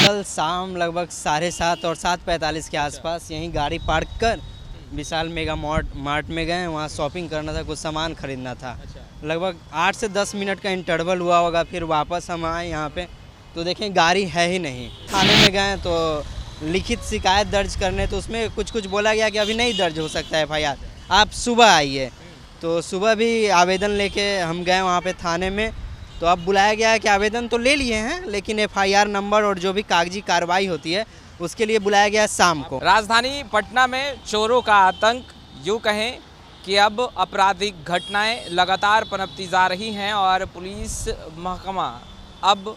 कल शाम लगभग 7:30 और 7:45 के आसपास यहीं गाड़ी पार्क कर विशाल मेगा मार्ट में गए। वहाँ शॉपिंग करना था, कुछ सामान खरीदना था। लगभग 8 से 10 मिनट का इंटरवल हुआ होगा। फिर वापस हम आए यहाँ पे तो देखें गाड़ी है ही नहीं। थाने में गए तो लिखित शिकायत दर्ज करने, तो उसमें कुछ बोला गया कि अभी नहीं दर्ज हो सकता है FIR, आप सुबह आइए। तो सुबह भी आवेदन लेके हम गए वहाँ पे थाने में। तो अब बुलाया गया है कि आवेदन तो ले लिए हैं, लेकिन FIR नंबर और जो भी कागजी कार्रवाई होती है उसके लिए बुलाया गया है शाम को। राजधानी पटना में चोरों का आतंक, यूँ कहें कि अब आपराधिक घटनाएं लगातार पनपती जा रही हैं और पुलिस महकमा अब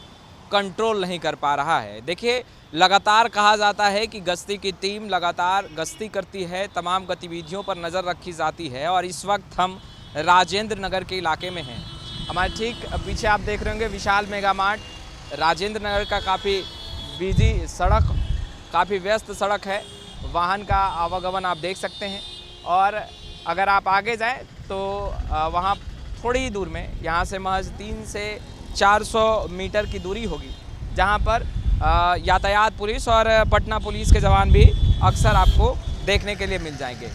कंट्रोल नहीं कर पा रहा है। देखिए, लगातार कहा जाता है कि गश्ती की टीम लगातार गश्ती करती है, तमाम गतिविधियों पर नज़र रखी जाती है और इस वक्त हम राजेंद्र नगर के इलाके में हैं। हमारे ठीक पीछे आप देख रहे होंगे विशाल मेगा मार्ट। राजेंद्र नगर का काफ़ी बिजी सड़क, काफ़ी व्यस्त सड़क है, वाहन का आवागमन आप देख सकते हैं। और अगर आप आगे जाएं तो वहाँ थोड़ी ही दूर में, यहाँ से महज 300 से 400 मीटर की दूरी होगी, जहाँ पर यातायात पुलिस और पटना पुलिस के जवान भी अक्सर आपको देखने के लिए मिल जाएंगे।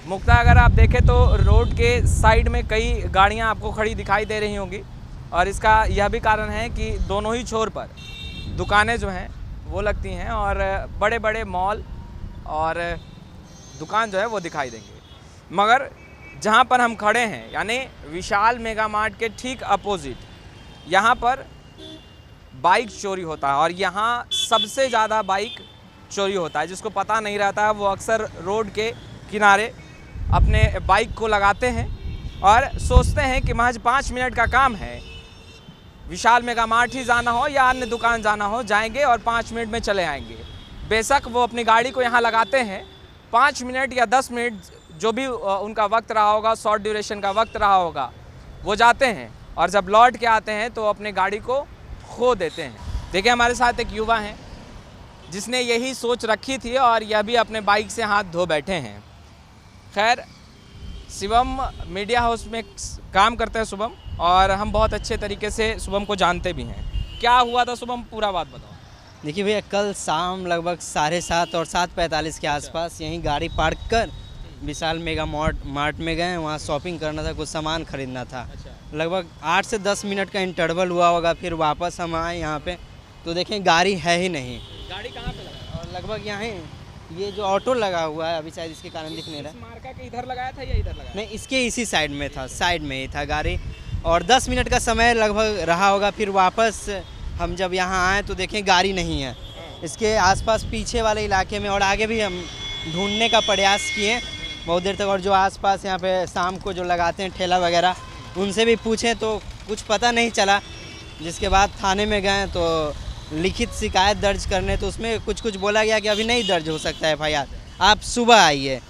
मुक्ता, अगर आप देखें तो रोड के साइड में कई गाड़ियाँ आपको खड़ी दिखाई दे रही होंगी और इसका यह भी कारण है कि दोनों ही छोर पर दुकानें जो हैं वो लगती हैं और बड़े बड़े मॉल और दुकान जो है वो दिखाई देंगे। मगर जहाँ पर हम खड़े हैं, यानी विशाल मेगा मार्ट के ठीक अपोजिट, यहाँ पर बाइक चोरी होता है और यहाँ सबसे ज़्यादा बाइक चोरी होता है। जिसको पता नहीं रहता है वो अक्सर रोड के किनारे अपने बाइक को लगाते हैं और सोचते हैं कि महज 5 मिनट का काम है, विशाल मेगा मार्ट ही जाना हो या अन्य दुकान जाना हो, जाएंगे और 5 मिनट में चले आएंगे। बेशक वो अपनी गाड़ी को यहाँ लगाते हैं, 5 मिनट या 10 मिनट जो भी उनका वक्त रहा होगा, शॉर्ट ड्यूरेशन का वक्त रहा होगा, वो जाते हैं और जब लौट के आते हैं तो अपनी गाड़ी को खो देते हैं। देखिए, हमारे साथ एक युवा हैं जिसने यही सोच रखी थी और यह भी अपने बाइक से हाथ धो बैठे हैं। खैर, शिवम मीडिया हाउस में काम करते हैं शुभम, और हम बहुत अच्छे तरीके से शुभम को जानते भी हैं। क्या हुआ था शुभम, पूरा बात बताओ। देखिए भैया, कल शाम लगभग 7:30 और 7:45 के आसपास यहीं गाड़ी पार्क कर विशाल मेगा मार्ट में गए। वहाँ शॉपिंग करना था, कुछ सामान खरीदना था। लगभग 8 से 10 मिनट का इंटरवल हुआ होगा। फिर वापस हम आए यहाँ पे तो देखें गाड़ी है ही नहीं। गाड़ी कहाँ पे लगा? और लगभग यहाँ ये जो ऑटो लगा हुआ है, अभी शायद इसके कारण दिख नहीं रहा। मार्का के इधर लगाया था या इधर लगाया? नहीं, इसके इसी साइड में था, साइड में ही था गाड़ी। और 10 मिनट का समय लगभग रहा होगा। फिर वापस हम जब यहाँ आए तो देखें गाड़ी नहीं है। इसके आसपास पीछे वाले इलाके में और आगे भी हम ढूंढने का प्रयास किए बहुत देर तक। और जो आसपास यहाँ पे शाम को जो लगाते हैं ठेला वगैरह, उनसे भी पूछे तो कुछ पता नहीं चला। जिसके बाद थाने में गए तो लिखित शिकायत दर्ज करने, तो उसमें कुछ बोला गया कि अभी नहीं दर्ज हो सकता है FIR, आप सुबह आइए।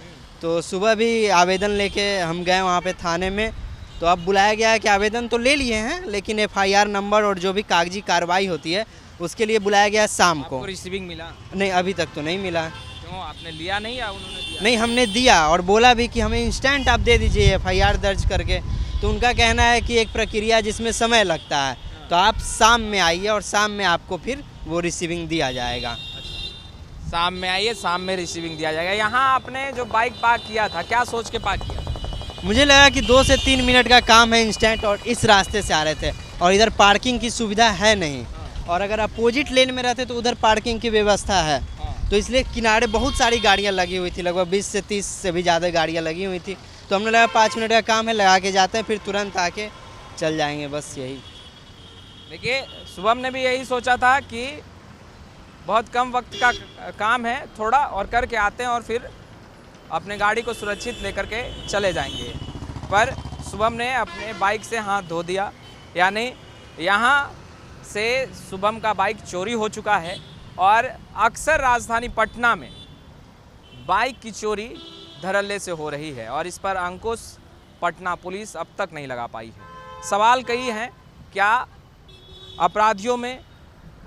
तो सुबह भी आवेदन लेके हम गए वहाँ पे थाने में। तो अब बुलाया गया है कि आवेदन तो ले लिए हैं, लेकिन FIR नंबर और जो भी कागजी कार्रवाई होती है उसके लिए बुलाया गया है शाम को। रिसीविंग मिला? नहीं, अभी तक तो नहीं मिला। क्यों, आपने लिया नहीं या उन्होंने दिया? नहीं, हमने दिया और बोला भी कि हमें इंस्टेंट आप दे दीजिए FIR दर्ज करके। तो उनका कहना है कि एक प्रक्रिया जिसमें समय लगता है, तो आप शाम में आइए और शाम में आपको फिर वो रिसीविंग दिया जाएगा। शाम में आइए, शाम में रिसीविंग दिया जाएगा। यहाँ आपने जो बाइक पार्क किया था, क्या सोच के पार्क किया? मुझे लगा कि 2 से 3 मिनट का काम है इंस्टेंट, और इस रास्ते से आ रहे थे और इधर पार्किंग की सुविधा है नहीं। और अगर अपोजिट लेन में रहते तो उधर पार्किंग की व्यवस्था है। तो इसलिए किनारे बहुत सारी गाड़ियाँ लगी हुई थी, लगभग 20 से 30 से भी ज़्यादा गाड़ियाँ लगी हुई थी। तो हमने लगा 5 मिनट का काम है, लगा के जाते हैं, फिर तुरंत आके चल जाएंगे, बस यही। देखिए, शुभम ने भी यही सोचा था कि बहुत कम वक्त का काम है, थोड़ा और करके आते हैं और फिर अपने गाड़ी को सुरक्षित लेकर के चले जाएंगे। पर शुभम ने अपने बाइक से हाथ धो दिया, यानी यहाँ से शुभम का बाइक चोरी हो चुका है। और अक्सर राजधानी पटना में बाइक की चोरी धड़ल्ले से हो रही है और इस पर अंकुश पटना पुलिस अब तक नहीं लगा पाई है। सवाल कई हैं, क्या अपराधियों में,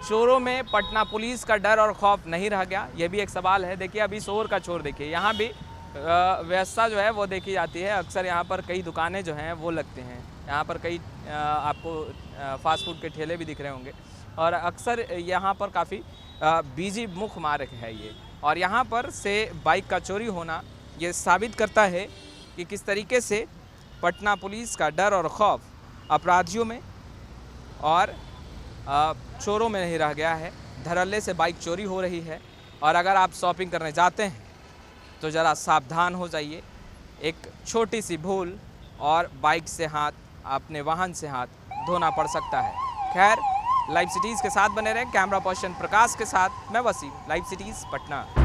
चोरों में पटना पुलिस का डर और खौफ नहीं रह गया? ये भी एक सवाल है। देखिए, अभी शोर का छोर देखिए, यहाँ भी व्यवस्था जो है वो देखी जाती है। अक्सर यहाँ पर कई दुकानें जो हैं वो लगते हैं, यहाँ पर कई आपको फास्ट फूड के ठेले भी दिख रहे होंगे। और अक्सर यहाँ पर काफ़ी बिजी मुख्य मार्ग है ये, और यहाँ पर से बाइक का चोरी होना ये साबित करता है कि किस तरीके से पटना पुलिस का डर और खौफ अपराधियों में और चोरों में नहीं रह गया है। धड़ल्ले से बाइक चोरी हो रही है, और अगर आप शॉपिंग करने जाते हैं तो ज़रा सावधान हो जाइए। एक छोटी सी भूल और बाइक से हाथ, अपने वाहन से हाथ धोना पड़ सकता है। खैर, लाइव सिटीज़ के साथ बने रहें। कैमरा पर्सन प्रकाश के साथ मैं वसीम, लाइव सिटीज़ पटना।